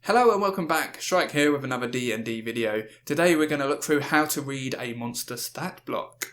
Hello and welcome back, Shrike here with another D&D video. Today we're going to look through how to read a monster stat block.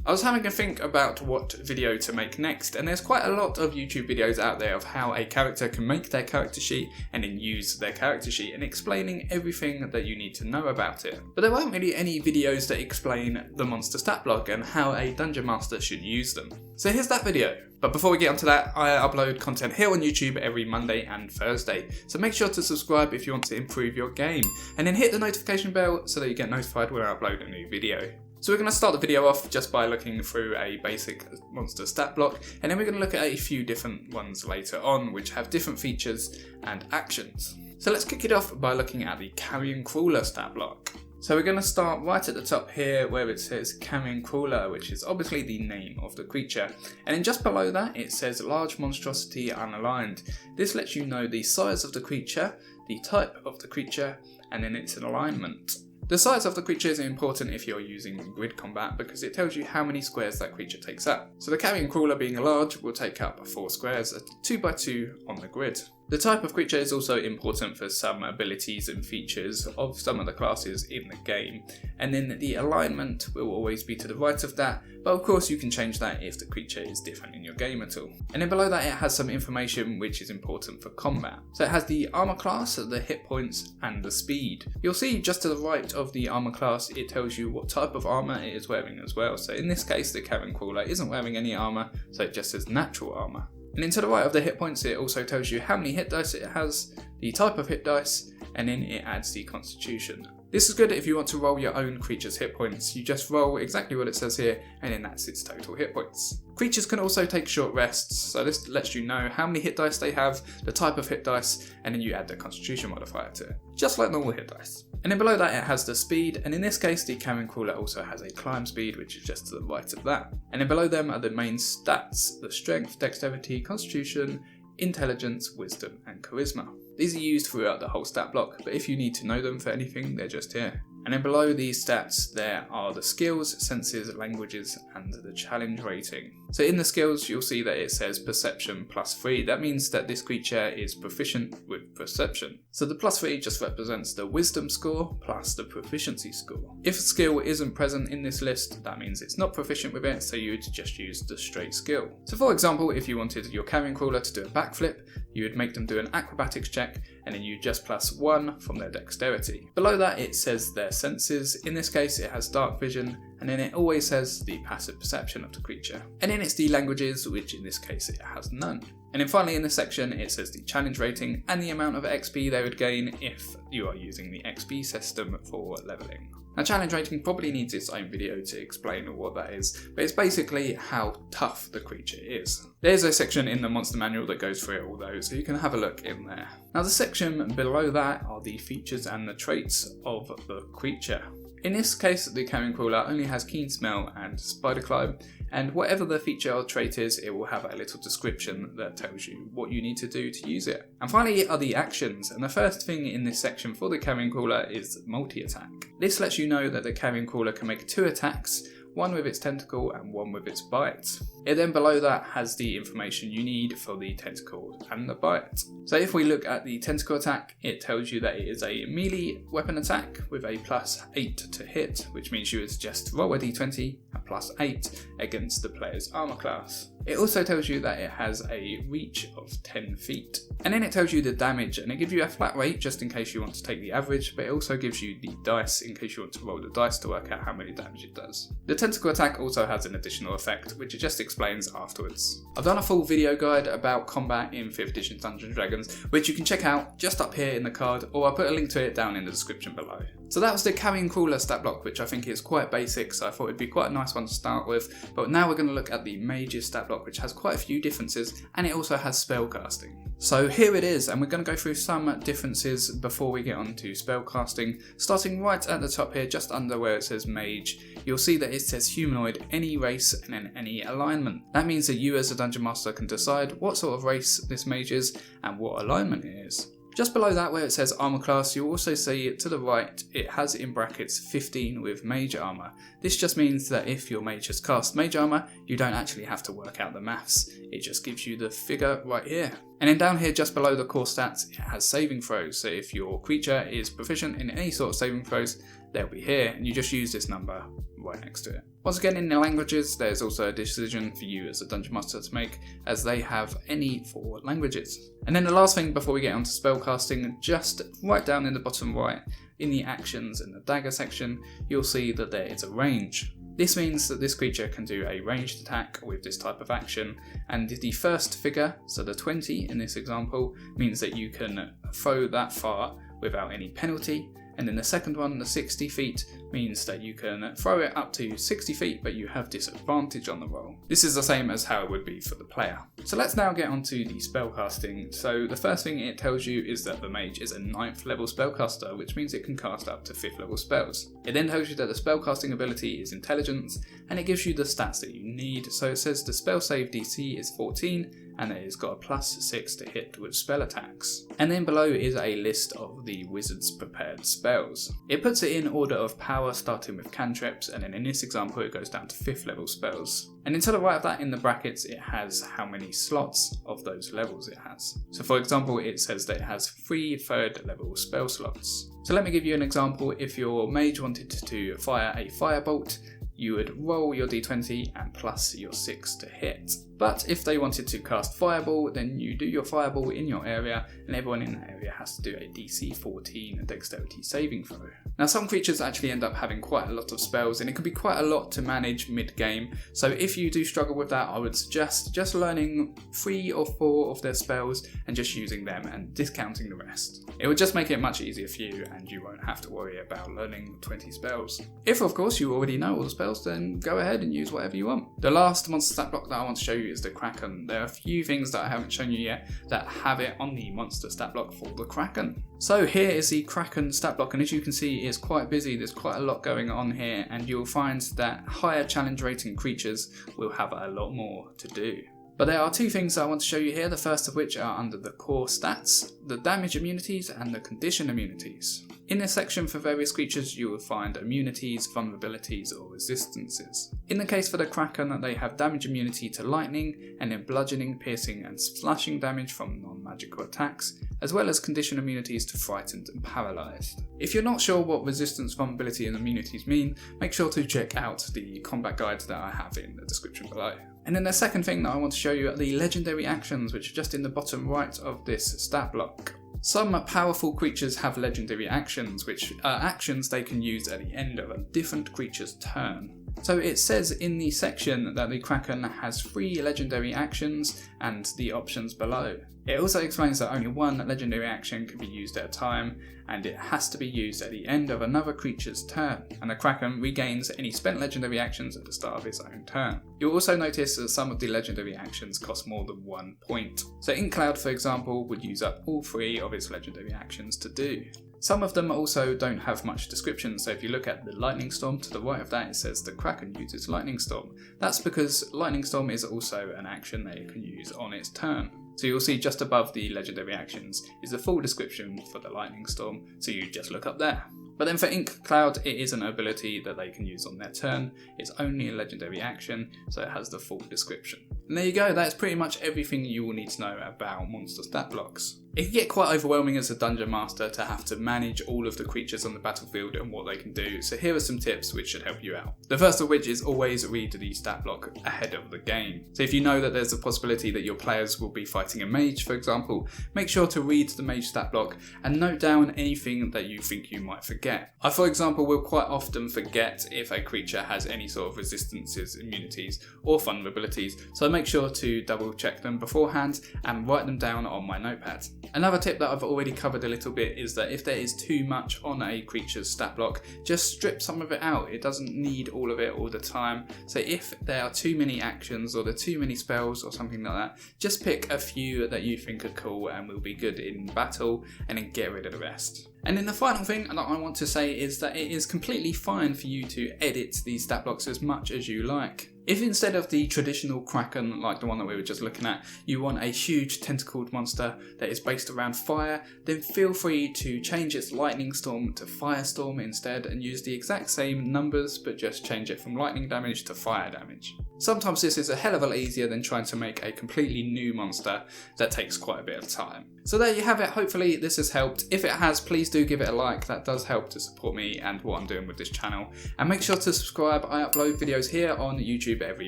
I was having a think about what video to make next, and there's quite a lot of YouTube videos out there of how a character can make their character sheet and then use their character sheet and explaining everything that you need to know about it. But there aren't really any videos that explain the monster stat block and how a dungeon master should use them. So here's that video. But before we get onto that, I upload content here on YouTube every Monday and Thursday. So make sure to subscribe if you want to improve your game, and then hit the notification bell so that you get notified when I upload a new video. So we're going to start the video off just by looking through a basic monster stat block, and then we're going to look at a few different ones later on which have different features and actions. So let's kick it off by looking at the Carrion Crawler stat block. So we're going to start right at the top here where it says Carrion Crawler, which is obviously the name of the creature. And then just below that it says Large Monstrosity Unaligned. This lets you know the size of the creature, the type of the creature, and then its alignment. The size of the creature is important if you're using grid combat because it tells you how many squares that creature takes up. So the Carrion Crawler being large will take up 4 squares at 2x2 on the grid. The type of creature is also important for some abilities and features of some of the classes in the game, and then the alignment will always be to the right of that, but of course you can change that if the creature is different in your game at all. And then below that it has some information which is important for combat. So it has the armor class, the hit points, and the speed. You'll see just to the right of the armor class it tells you what type of armor it is wearing as well. So in this case the Carrion Crawler isn't wearing any armor, so it just says natural armor. And then to the right of the hit points it also tells you how many hit dice it has, the type of hit dice, and then it adds the constitution. This is good if you want to roll your own creature's hit points. You just roll exactly what it says here, and then that's its total hit points. Creatures can also take short rests, so this lets you know how many hit dice they have, the type of hit dice, and then you add the constitution modifier to it, just like normal hit dice. And then below that it has the speed, and in this case the Carrion Crawler also has a climb speed, which is just to the right of that. And then below them are the main stats, the strength, dexterity, constitution, intelligence, wisdom, and charisma. These are used throughout the whole stat block, but if you need to know them for anything, they're just here. And then below these stats there are the skills, senses, languages, and the challenge rating. So in the skills you'll see that it says perception +3. That means that this creature is proficient with perception. So the +3 just represents the wisdom score plus the proficiency score. If a skill isn't present in this list, that means it's not proficient with it, so you'd just use the straight skill. So for example, if you wanted your Carrion Crawler to do a backflip, you would make them do an acrobatics check, and then you just +1 from their dexterity. Below that it says their senses. In this case it has dark vision, and then it always says the passive perception of the creature. And then it's the languages, which in this case it has none. And then finally in this section it says the challenge rating and the amount of XP they would gain if you are using the XP system for leveling. Now challenge rating probably needs its own video to explain what that is, but it's basically how tough the creature is. There's a section in the monster manual that goes through it all though, so you can have a look in there. Now the section below that are the features and the traits of the creature. In this case the Carrion Crawler only has keen smell and spider climb, and whatever the feature or trait is, it will have a little description that tells you what you need to do to use it. And finally are the actions, and the first thing in this section for the Carrion Crawler is multi-attack. This lets you know that the Carrion Crawler can make 2 attacks, one with its tentacle and one with its bite. It then below that has the information you need for the tentacle and the bite. So if we look at the tentacle attack, it tells you that it is a melee weapon attack with a +8 to hit, which means you would just roll a d20 at +8 against the player's armor class. It also tells you that it has a reach of 10 feet. And then it tells you the damage, and it gives you a flat rate just in case you want to take the average, but it also gives you the dice in case you want to roll the dice to work out how many damage it does. The tentacle attack also has an additional effect, which it just explains afterwards. I've done a full video guide about combat in 5th edition Dungeons & Dragons, which you can check out just up here in the card, or I'll put a link to it down in the description below. So that was the Carrion Crawler stat block, which I think is quite basic, so I thought it'd be quite a nice one to start with. But now we're going to look at the Mage's stat block, which has quite a few differences, and it also has spellcasting. So here it is, and we're going to go through some differences before we get on to spellcasting. Starting right at the top here, just under where it says Mage, you'll see that it says humanoid, any race, and then any alignment. That means that you as a Dungeon Master can decide what sort of race this mage is and what alignment it is. Just below that where it says armor class, you'll also see to the right it has in brackets 15 with mage armor. This just means that if your mage has cast mage armor, you don't actually have to work out the maths. It just gives you the figure right here. And then down here just below the core stats, it has saving throws. So if your creature is proficient in any sort of saving throws, they'll be here, and you just use this number right next to it. Once again, in the languages, there's also a decision for you as a Dungeon Master to make, as they have any 4 languages. And then the last thing before we get onto spellcasting, just right down in the bottom right, in the actions and the dagger section, you'll see that there is a range. This means that this creature can do a ranged attack with this type of action, and the first figure, so the 20 in this example, means that you can throw that far without any penalty. And then the second one, the 60 feet, means that you can throw it up to 60 feet, but you have disadvantage on the roll. This is the same as how it would be for the player. So let's now get onto the spellcasting. So the first thing it tells you is that the mage is a 9th level spellcaster, which means it can cast up to 5th level spells. It then tells you that the spellcasting ability is intelligence, and it gives you the stats that you need. So it says the spell save DC is 14, and it has got a +6 to hit with spell attacks. And then below is a list of the wizard's prepared spells. It puts it in order of power, starting with cantrips, and then in this example it goes down to 5th level spells. And then to the right of that in the brackets it has how many slots of those levels it has. So for example it says that it has 3 3rd level spell slots. So let me give you an example. If your mage wanted to fire a firebolt, you would roll your d20 and plus your 6 to hit. But if they wanted to cast Fireball, then you do your Fireball in your area, and everyone in that area has to do a DC 14 Dexterity saving throw. Now some creatures actually end up having quite a lot of spells, and it can be quite a lot to manage mid-game, so if you do struggle with that, I would suggest just learning 3 or 4 of their spells and just using them and discounting the rest. It would just make it much easier for you, and you won't have to worry about learning 20 spells. If of course you already know all the spells, then go ahead and use whatever you want. The last monster stat block that I want to show you is the Kraken. There are a few things that I haven't shown you yet that have it on the monster stat block for the Kraken. So here is the Kraken stat block, and as you can see it's quite busy, there's quite a lot going on here, and you'll find that higher challenge rating creatures will have a lot more to do. But there are 2 things I want to show you here, the first of which are under the core stats, the damage immunities and the condition immunities. In this section for various creatures you will find immunities, vulnerabilities or resistances. In the case for the Kraken, they have damage immunity to lightning, and then bludgeoning, piercing and slashing damage from non-magical attacks, as well as condition immunities to frightened and paralysed. If you're not sure what resistance, vulnerability and immunities mean, make sure to check out the combat guide that I have in the description below. And then the second thing that I want to show you are the legendary actions, which are just in the bottom right of this stat block. Some powerful creatures have legendary actions, which are actions they can use at the end of a different creature's turn. So it says in the section that the Kraken has 3 legendary actions and the options below. It also explains that only 1 legendary action can be used at a time, and it has to be used at the end of another creature's turn, and the Kraken regains any spent legendary actions at the start of its own turn. You'll also notice that some of the legendary actions cost more than 1 point. So Inkcloud, for example, would use up all 3 of its legendary actions to do. Some of them also don't have much description, so if you look at the Lightning Storm to the right of that, it says the Kraken uses Lightning Storm. That's because Lightning Storm is also an action that it can use on its turn. So you'll see just above the legendary actions is the full description for the Lightning Storm, so you just look up there. But then for Inkcloud, it is an ability that they can use on their turn. It's only a legendary action, so it has the full description. And there you go, that's pretty much everything you will need to know about monster stat blocks. It can get quite overwhelming as a dungeon master to have to manage all of the creatures on the battlefield and what they can do, so here are some tips which should help you out. The first of which is always read the stat block ahead of the game. So if you know that there's a possibility that your players will be fighting a mage, for example, make sure to read the mage stat block and note down anything that you think you might forget. I, for example, will quite often forget if a creature has any sort of resistances, immunities or vulnerabilities, so I make sure to double check them beforehand and write them down on my notepad. Another tip that I've already covered a little bit is that if there is too much on a creature's stat block, just strip some of it out. It doesn't need all of it all the time. So if there are too many actions or there are too many spells or something like that, just pick a few that you think are cool and will be good in battle and then get rid of the rest. And then the final thing that I want to say is that it is completely fine for you to edit these stat blocks as much as you like. If instead of the traditional Kraken, like the one that we were just looking at, you want a huge tentacled monster that is based around fire, then feel free to change its lightning storm to firestorm instead and use the exact same numbers but just change it from lightning damage to fire damage. Sometimes this is a hell of a lot easier than trying to make a completely new monster that takes quite a bit of time. So there you have it, hopefully this has helped. If it has, please do give it a like, that does help to support me and what I'm doing with this channel. And make sure to subscribe, I upload videos here on YouTube every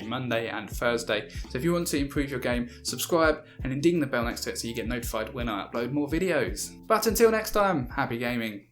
Monday and Thursday. So if you want to improve your game, subscribe and then ding the bell next to it so you get notified when I upload more videos. But until next time, happy gaming.